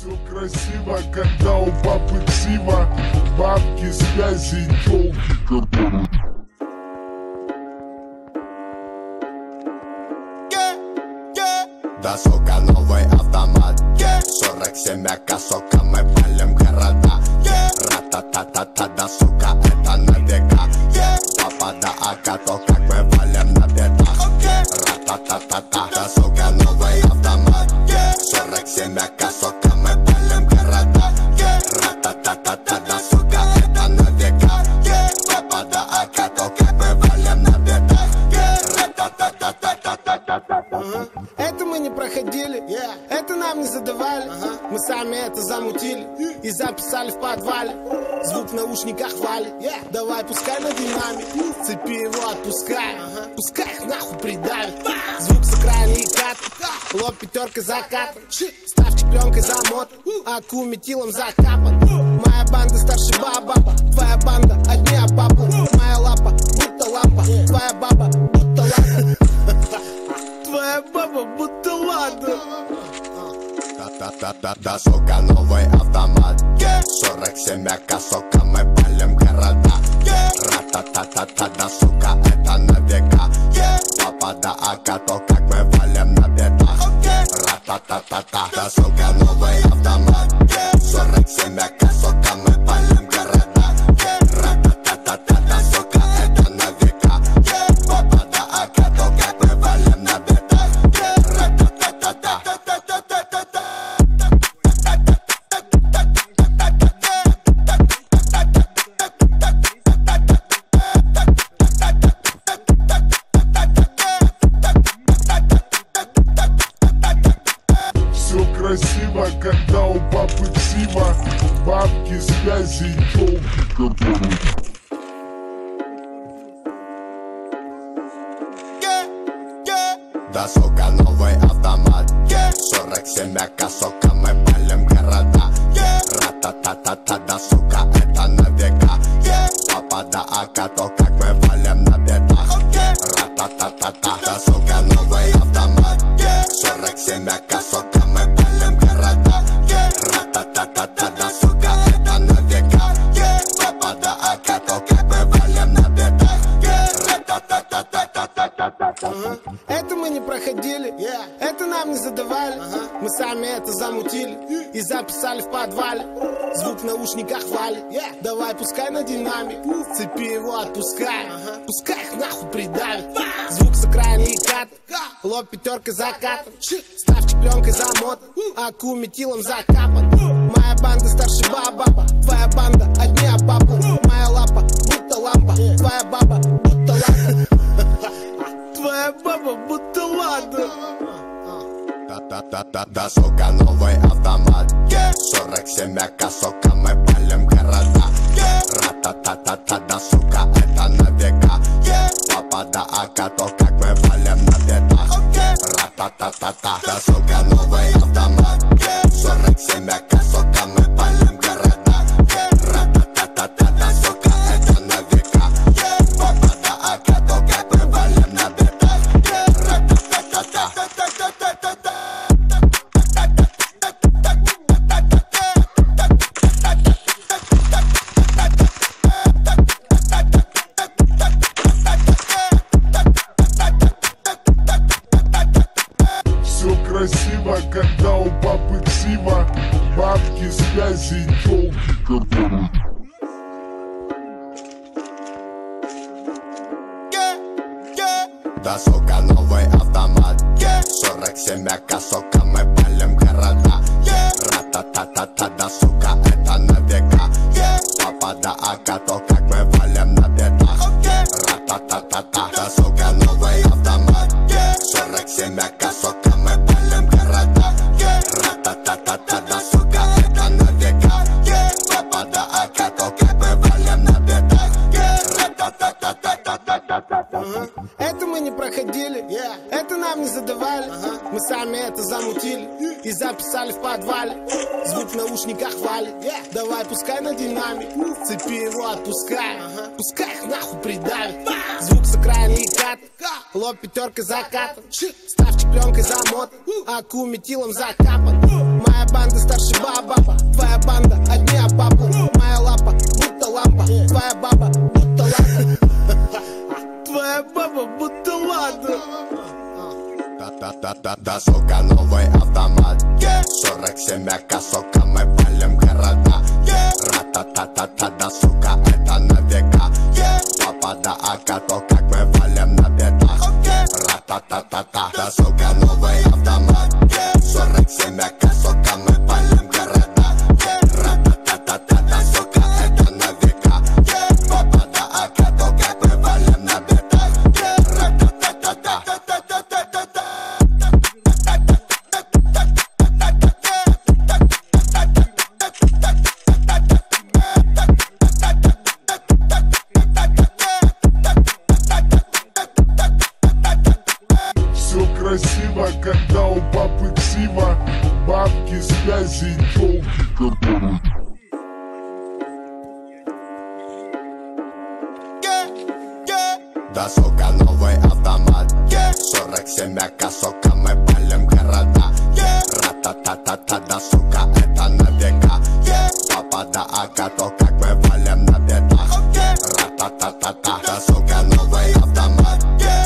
Все красиво, когда у папы ксива, бабки, связи и тёлки, которые... Да, сука, новый автомат 47 АК, сука, мы палим города. Ра-та-та-та-та, да, сука, это на века. Папа, да, АК, то как мы валим на бедах. Ра-та-та-та-та, да, сука, новый автомат 47 АК, сука, мы палим города. Ра-та-та-та-та, да, сука, это на века. Папа, да, АК, то как мы валим на бедах. Ра-та-та-та-та-та-та-та-та. Это мы не проходили, это нам не задавали. Мы сами это замутили и записали в подвале. Звук в наушниках валит, давай пускай на динамик. Цепи его отпускай, пускай их нахуй придавит. Звук с экрана и кат, лоб пятеркой закатан. Ставки пленкой замотан, аку метилом закапан. Моя банда старше баба, твоя банда одни обапла. Моя лапа будто лампа, твоя баба будто лампа. Твоя баба будто ладно. Да, сука, новый автомат 47 АК, сука, мы палим города. Ра-та-та-та-та, да, сука, это на века. Папа, да, АК, то как мы валим на бедах. Ра-та-та-та-та, да, сука, новый автомат 47 АК, сука, мы палим города. Ра-та-та-та-та, да, сука, это на века. Папа, да, АК, то как мы валим на бедах. Ра-та-та-та-та-та-та-та-та-та. Все красиво, когда у папы ксива, бабки, связи и тёлки, которые... Да, сука, новый автомат 47 АК, сука, мы палим города. Ра-та-та-та-та, да, сука, это на века. Папа, да, АК, то как мы валим на бедах. Ра-та-та-та-та, да, сука, новый автомат 47 АК, сука, мы палим города. Ра-та-та-та-та, да, сука, это на века. Папа, да, АК, то как мы валим на бедах. Ра-та-та-та-та-та-та-та-та. Это мы не проходили, это нам не задавали. Мы сами это замутили и записали в подвале. Звук в наушниках валит, давай пускай на динамик. Цепи его отпускай, пускай их нахуй придавит. Звук с экрана и кат, лоб пятеркой закатан. Ставки пленкой замотан, аку метилом закапан. Моя банда старше баба, твоя банда одни обапла. Моя лапа будто лампа, твоя баба будто ладно. Твоя баба будто ладно. Да, сука, новый автомат 47 АК, сука, мы палим города. Ра-та-та-та-та, да, сука, это на века. Папа, да, АК, то как мы валим на бедах. Ра-та-та-та-та, да, сука, новый автомат 47 АК, сука, мы палим города. Ра-та-та-та-та, да, сука, это на века. Папа, да, АК, то как мы валим на бедах. Ра-та-та-та-та-та-та-та-та-та. Все красиво, когда у папы ксива, бабки, связи и тёлки, которые... Да, сука, новый автомат 47 АК, сука, мы палим города. Ра-та-та-та-та, да, сука, это на века. Папа, да, АК, то как мы валим на бедах. Ра-та-та-та-та, да, сука, новый автомат 47 АК, сука, мы палим города. Ра-та-та-та-та, да, сука, это на века. Папа, да, АК, то как мы валим на бедах. Ра-та-та-та-та-та-та-та-та. Это мы не проходили, это нам не задавали. Мы сами это замутили и записали в подвале. Звук в наушниках валит, давай пускай на динамик. Цепи его отпускай, пускай их нахуй придавит. Звук с экрана и кат, лоб пятеркой закатан. Ставки пленкой замотан, аку метилом закапан. Моя банда старше баба, твоя банда одни обапу. Моя лапа будто лампа, твоя баба будто лада. Твоя баба будто лада. Да, сука, новый автомат, 47 АК, сука, мы палим города. Ра-та-та-та-та, да, сука, это на века. Папа, да, АК, то как мы валим на бедах. Ра-та-та-та-та, да, сука, новый автомат, 47 АК, сука, мы палим города. Ра-та-та-та-та, да, сука, это на века. Папа, да, АК, то как мы валим на бедах. Ра-та-та-та-та. Красиво, когда у папы ксива, бабки, связи и тёлки, которые... Да, сука, новый автомат, 47 АК, сука, мы палим города. Ра-та-та-та-та, да, сука, это на века. Папа, да, АК, то как мы валим на бедах. Ра-та-та-та-та, да, сука, новый автомат,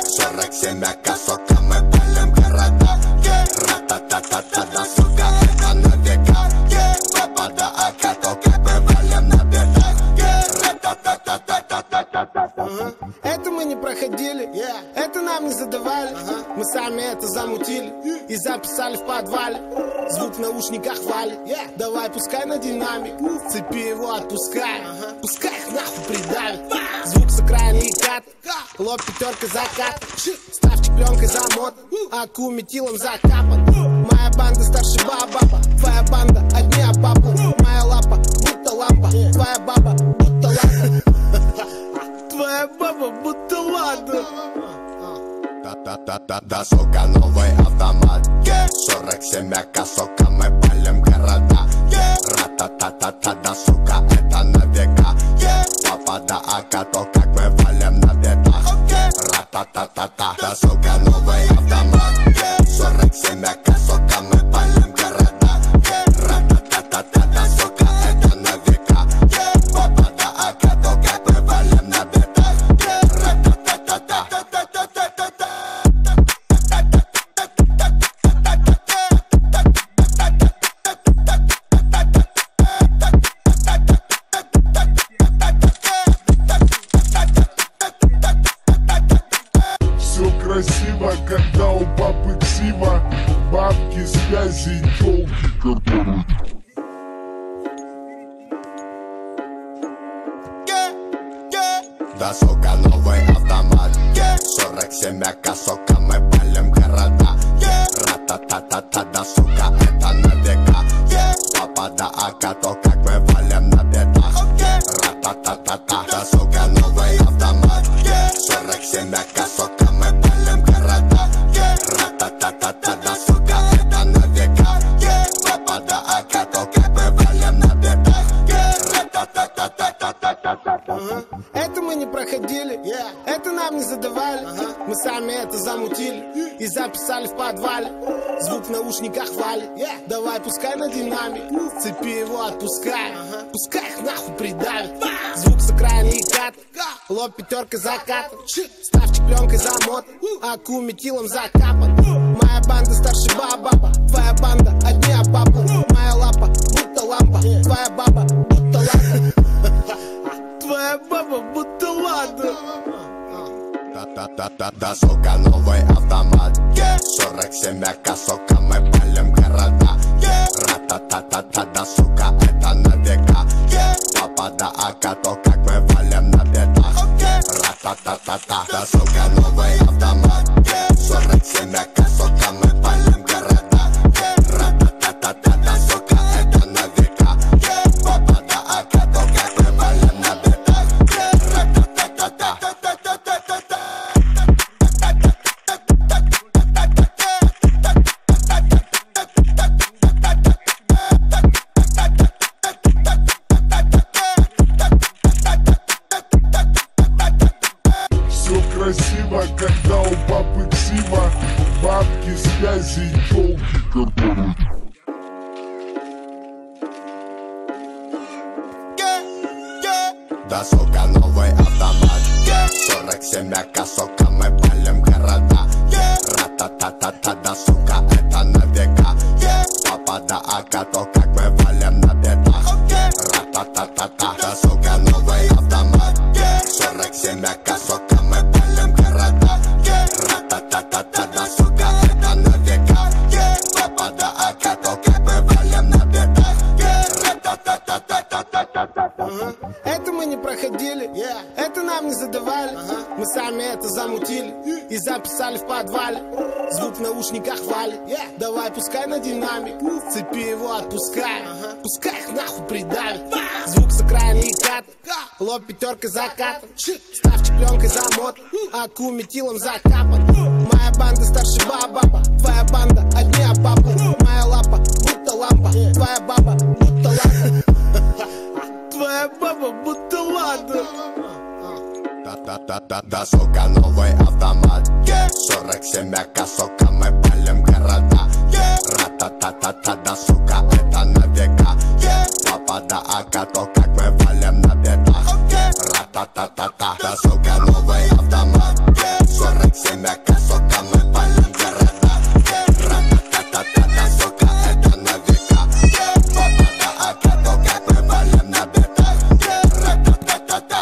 47 АК, сука, мы палим города. Ра-та-та-та-та, да, сука, это на века. Папа, да, АК, то как мы валим на бедах. Ра-та-та-та-та-та-та-та-та. Это мы не проходили, это нам не задавали. Мы сами это замутили и записали в подвале. Звук в наушниках валит, давай пускай на динамик. Цепи его отпускай, пускай их нахуй придавит. Звук с экрана и кат, лоб пятерка закат. Ставчик пленкой замотан, аку метилом закапан. Моя банда старше баба, твоя банда одни обапу. Моя лапа будто лампа, твоя баба будто лада. Твоя баба будто лада. Да, сука, новый автомат, 47 АК, сука, мы палим города. Ра-та-та-та-та, да, сука, это на века. Папа, да, АК, то как мы валим на бедах. Ра-та-та-та-та, да, сука, новый автомат, 47 АК, сука, мы палим города. Ра-та-та-та-та, да, сука, это на века. Папа, да, АК, то как мы валим на бедах. Ра-та-та-та-та. Красиво, когда у папы ксива, бабки, связи и тёлки, которые... Да, сука, новый автомат, 47 АК, сука, мы палим города. Ра-та-та-та-та, да, сука, это на века. Папа, да, АК, то как мы валим на бедах. Ра-та-та-та-та, да, сука, новый автомат, 47 АК, сука, мы палим города. Ра-та-та-та-та, да, сука, это на века. Папа, да, АК, то как мы валим на бедах. Ра-та-та-та-та-та-та-та-та. Это мы не проходили, это нам не задавали. Мы сами это замутили и записали в подвале. Звук в наушниках валит, давай пускай на динамик. Цепи его отпускай, пускай их нахуй придавит. Звук с экрана и кат, лоб пятерка закат. Ставчик пленкой замотан, аку метилом закапан. Моя банда старше баба, твоя банда одни обапу. Моя лапа будто лампа, твоя баба будто лада. Твоя баба будто лада. Да, сука, новый автомат, 47 АК, сука, мы палим города. Ра-та-та-та-та, да, сука, это на века. Папа, да, АК, то как мы валим на бедах. Ра-та-та-та-та, да, сука, новый автомат, 47 АК, сука, мы палим города. Ра-та-та-та-та, да, сука, это на века. Папа, да, АК, то как мы валим на бедах. Ра-та-та-та-та. Красиво, Да, сука, новый автомат 47 АК, сука, мы палим города Ра-та-та-та-та, да, сука, это на века Папа да АК, то как мы валим на бедах Ра-та-та-та-та, да, сука, новый автомат 47 АК, сука, мы палим города Ра-та-та-та-та, да, сука, это на века Папа да АК, то как мы валим на бедах Ра-та-та-та-та-та-та-та-та. Это мы не проходили, это нам не задавали. Мы сами это замутили и записали в подвале. Звук в наушниках валит. Давай пускай на динамик, цепи его отпускай. Пускай их нахуй придавит. Звук с окраины и кат, лоб пятеркой закатан. Ставчик пленкой замотан, аку метилом закапан. Моя банда старше баба, твоя банда одни баба. Моя лапа будто лампа, твоя баба будто лампа. Твоя баба будто ладно. Да, сука, новый автомат 47 АК, сука, мы палим города Ра-та-та-та-та, да, сука, это на века Папа да АК, то как мы валим на бедах Ра-та-та-та-та, да, сука, новый автомат 47 АК, сука, мы палим города Ра-та-та-та-та, да, сука, это на века Папа да АК, то как мы валим на бедах Ра-та-та-та-та.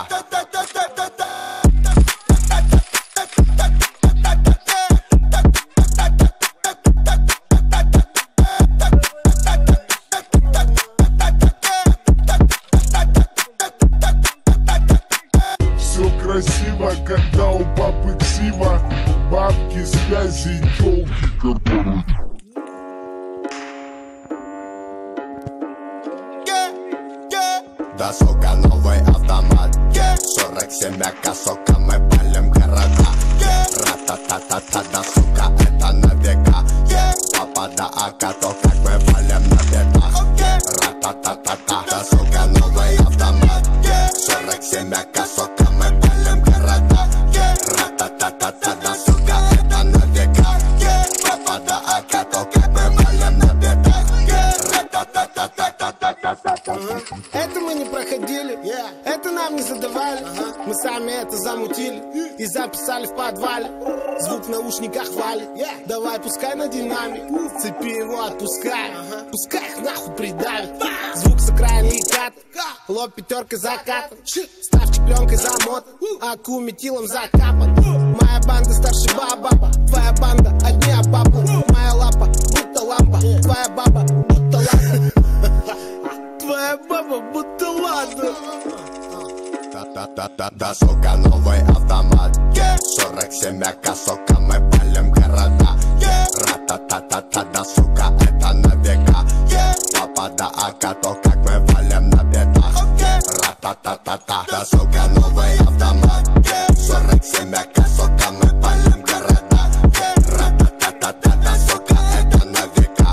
Все красиво, когда у папы ксива. Бабки, связи и тёлки, которые... Да, сука, новый автомат 47 АК, сука, мы палим города Ра-та-та-та-та, да, сука, это на века Папа да АК, то как мы валим на бедах Ра-та-та-та-та, да, сука, новый автомат 47 АК, сука, мы палим города Ра-та-та-та-та, да, сука, это на века Папа да АК, то как мы валим на бедах Ра-та-та-та-та-та-та-та-та. Это мы не проходили, это нам не задавали. Мы сами это замутили и записали в подвале. Звук в наушниках валит. Давай пускай на динамик, цепи его отпускай. Пускай их нахуй придавит. Звук с окраины и кат, лоб пятеркой закатан. Ставчик пленкой замотан, аку метилом закапан. Моя банда старше баба, твоя банда одни баба. Моя лапа будто лампа, твоя баба будто лампа. Твоя баба будто ладно. Да, сука, новый автомат 47 АК, сука, мы палим города Ра-та-та-та-та, да, сука, это на века Папа да АК, то как мы валим на бедах Ра-та-та-та-та, да, сука, новый автомат 47 АК, сука, мы палим города Ра-та-та-та-та, да, сука, это на века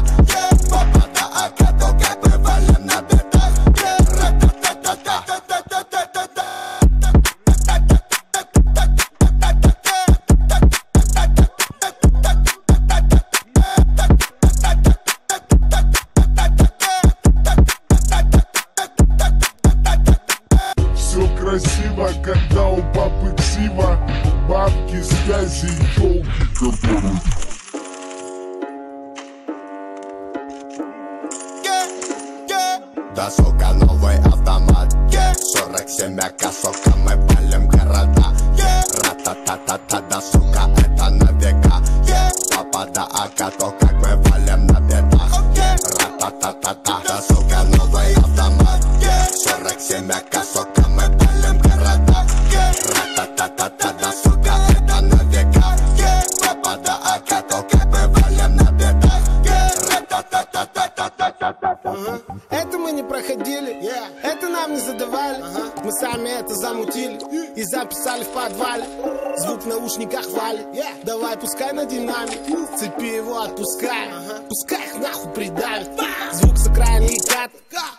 Папа да АК, то как мы валим на бедах Ра-та-та-та-та. Все красиво, когда у папы ксива. Бабки, связи и тёлки, которые... Да, сука, новый автомат 47 АК, сука, мы палим города Ра-та-та-та-та, да, сука, это на века Папа да АК, то как мы валим на бедах Ра-та-та-та-та, да, сука, новый автомат 47 АК, сука, мы палим города Ра-та-та-та-та, да, сука, это на века Папа да АК, то как мы валим на бедах Ра-та-та-та-та-та-та-та-та. Это мы не проходили, это нам не задавали. Мы сами это замутили и записали в подвале. Звук в наушниках валит. Давай пускай на динамик, цепи его отпускай. Пускай их нахуй придавит. Звук с окраины и кат,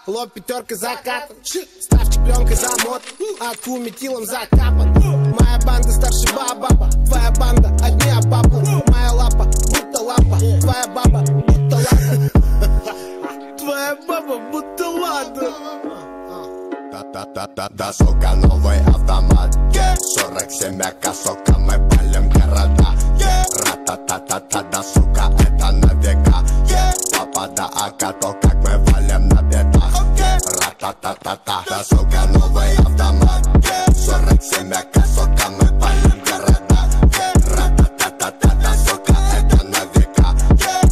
лоб пятеркой закатан. Ставчик пленкой замотан, аку метилом закапан. Моя банда старше баба, твоя банда одни баба. Моя лапа будто лампа, твоя баба будто лампа. Твоя баба будто ладно. Да, сука, новый автомат 47 АК, сука, мы палим города Ра-та-та-та-та, да, сука, это на века Папа, да, АК, то как мы валим на бедах Ра-та-та-та-та, да, сука, новый автомат 47 АК, сука, мы палим города Ра-та-та-та-та, да, сука, это на века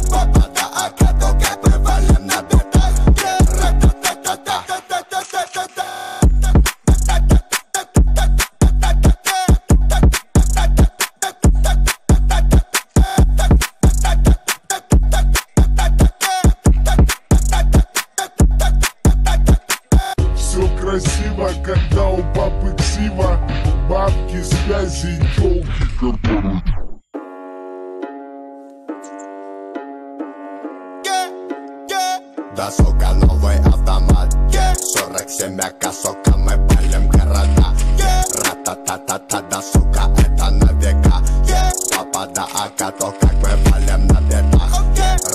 Папа, да, АК, то как мы валим на бедах Ра-та-та-та-та. Все красиво, когда у папы ксива, бабки, связи, тёлки, корпораты. Да, сука, новый автомат 47 АК, сука, мы палим города Ра-та-та-та-та, да, сука, это на века Папа, да, АК, то как мы валим на бедах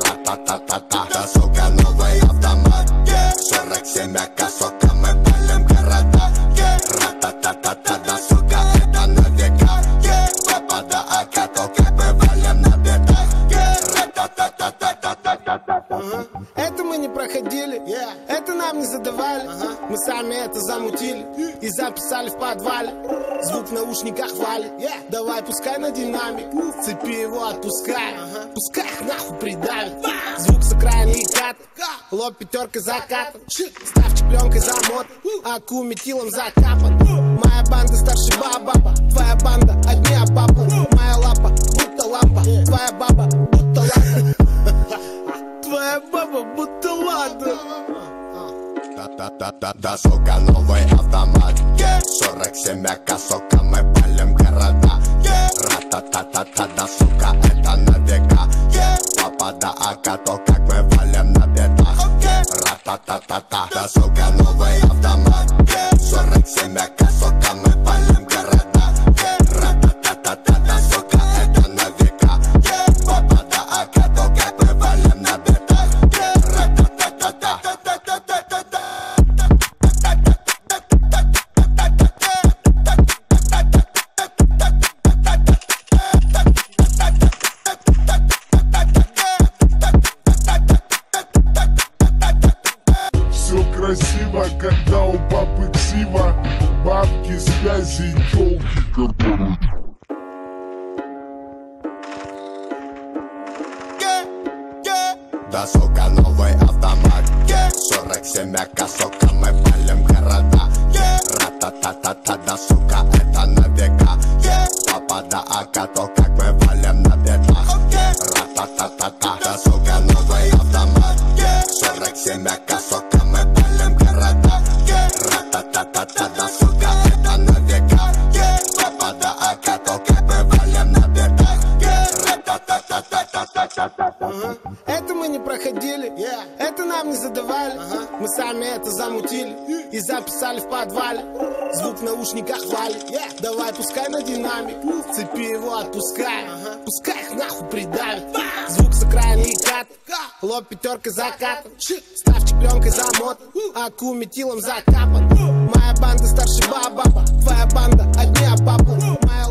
Ра-та-та-та-та, да, сука, новый автомат 47 АК, сука, мы палим города Ра-та-та-та-та, да, сука, это на века Папа, да, АК, то как мы валим на бедах Ра-та-та-та-та-та-та-та-та. Это мы не проходили, это нам не задавали. Мы сами это замутили и записали в подвале. Звук в наушниках валит, давай пускай на динамик. Цепи его отпускай, пускай их нахуй придавит. Звук с окраины и кат, лоб пятеркой закатан. Ставчик пленкой замот, аку метилом закапан. Моя банда старше баба, твоя банда одни папа. Моя лапа будто лампа, твоя баба будто лампа. Твоя баба будто ладно. Да, сука, новый автомат 47 АК, сука, мы палим города Ра-та-та-та-та, да, сука, это на века Папа, да, АК, то как мы валим на бедах Ра-та-та-та-та, да, сука, новый автомат 47 АК, сука, мы палим города Ра-та-та-та-та, да, сука, это на века Папа, да, АК, то как мы валим на бедах Ра-та-та-та-та. Все красиво, когда у папы ксива, бабки, связи, тёлки, корпораты. Да, сука, новый автомат 47 АК, сука, мы палим города Ра-та-та-та-та, да, сука, это на века Папа, да, АК, то как мы валим на бедах Ра-та-та-та-та, да, сука, новый автомат 47 АК, сука, мы палим города Ра-та-та-та-та, да, сука, это на века Папа, да, АК, то как мы валим на бедах Ра-та-та-та-та-та-та-та. Это мы не проходили, это нам не задавали. Мы сами это замутили и записали в подвале. Звук в наушниках валит, давай пускай на динамик. Цепи его отпускай, пускай их нахуй придавит. Звук с окраины и кат, лоб пятеркой закатан. Ставчик пленкой замот, аку метилом закапан. Моя банда старше баба, твоя банда одни папа. Моя